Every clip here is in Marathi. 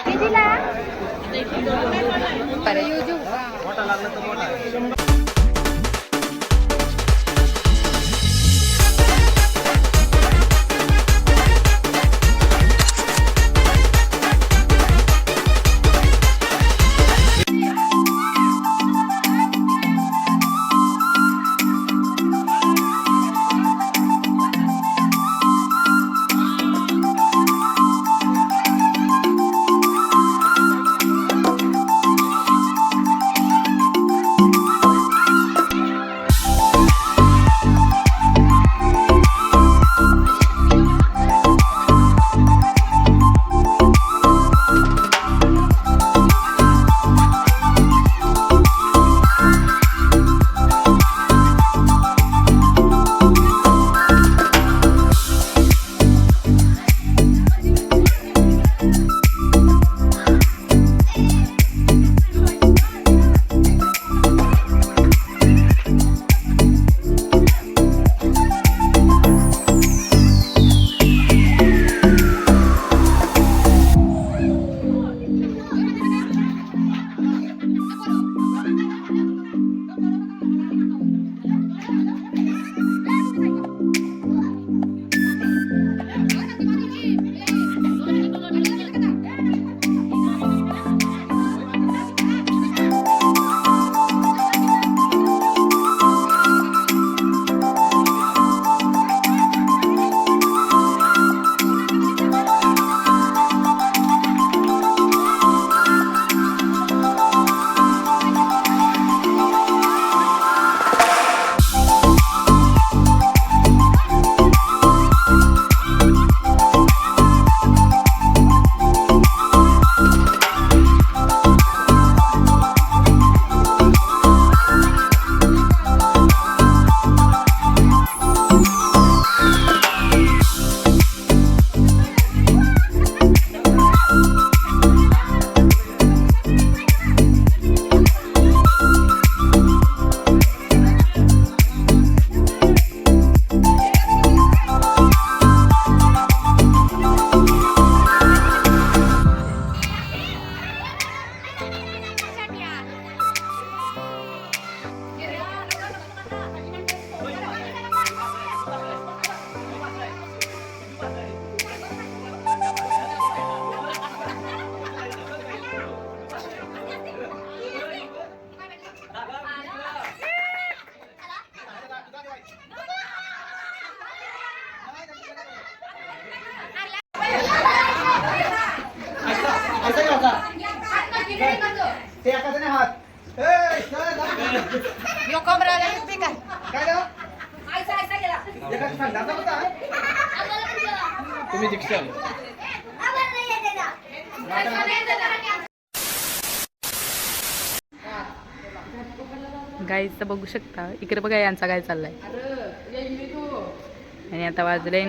कितीला अरे युजू मोठा लागला तर मोठा तुम्ही दीक्षा गाईचं बघू शकता इकडे बघा यांचा काय चाललाय आणि आता वाजले.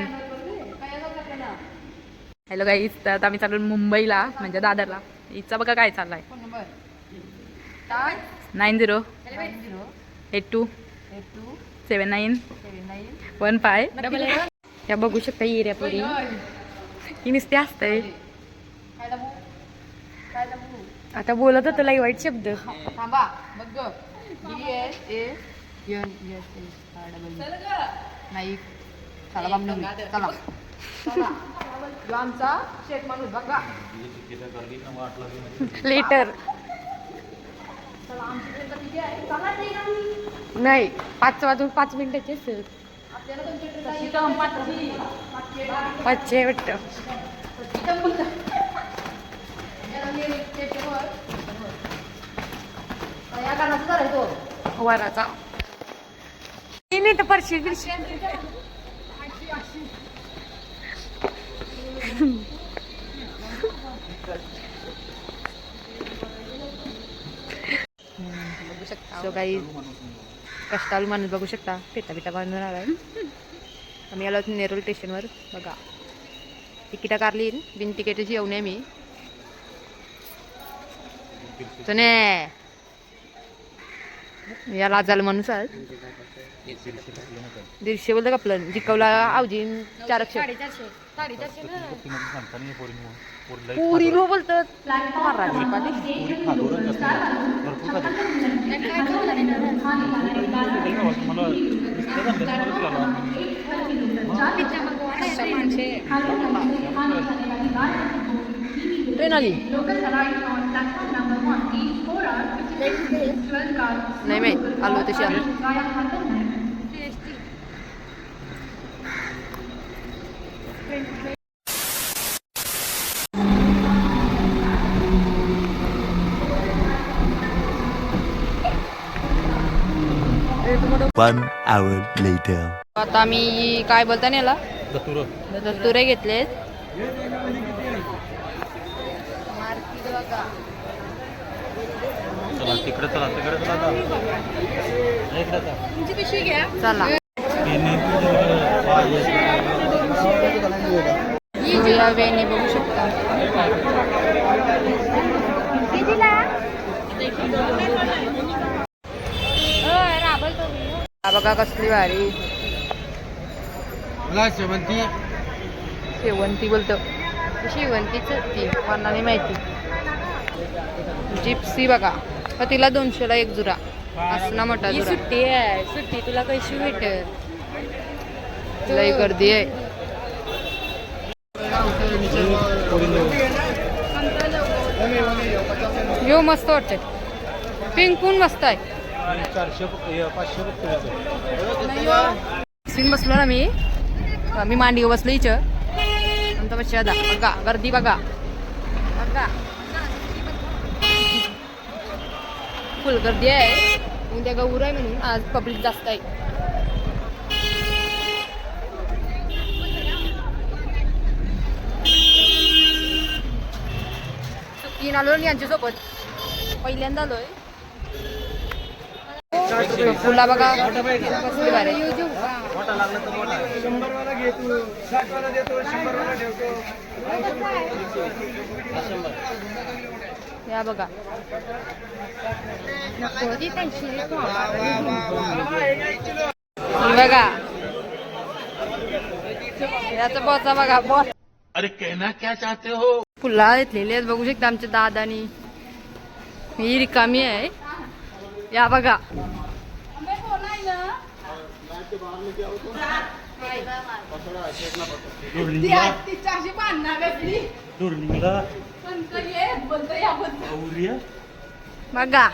हॅलो गाईज, तर आता आम्ही चाललो मुंबईला म्हणजे दादरला. हिचा बघा काय चाललाय 90827915. या बघू शकता एरिया पुरी ही नुसते असतंय. आता बोलत होतो लई वाईट शब्द. थांबा बघ नाही चला बामणू चला आमचा शेत माणूस बघा लिटर नाही 5 वाजून 5 मिनिटाचे सर 5 वाटत वराचा नाही तर परशी बिरशी बघू शकता. सो काही कष्टाळू माणूस बघू शकता पेटा बिटा बांधून आलाय. आम्ही आलो नेरूळ स्टेशनवर. बघा तिकीटा काढली बिन तिकीटाची येऊ नये मी या लाजाला माणूस आहे 150 बोलतं का आपलं जिकवला आवजी 400 पुरी लो बोलतं महाराज ट्रेन आली नाही माहीत आलो तशी आलो One hour later. आता आम्ही काय बोलता ना याला दत्तुरे घेतलेत तिकडे चला चला या वेणी बघू शकता हा बघा कसली भारी शेवंती बोलतो शेवंतीच ती मला नाही माहिती जिप्सी बघा का तिला 200ला एक जुरा असं ना मोठा जुरा सुट्टी आहे सुट्टी तुला कशी भेटेल लई गर्दी आहे यो मस्त वाटते पिंक पण मस्त आहे 500 बसलो ना मी मांडीवर बसलो इथं नंतर पश्चात बघा गर्दी बघा बघा फुल गर्दी आहे उद्या गौर आहे म्हणून आज पब्लिक जास्त आहे तीन आलो यांच्यासोबत पहिल्यांदा आलोय फुला बघा कसली भारी या बघा बघा याचा बॉचा बघा बॉस अरे कहना क्या चाहते हो फुला घेतलेली आहेत बघू शकता आमच्या दादानी ही रिकामी आहे या बघा बघा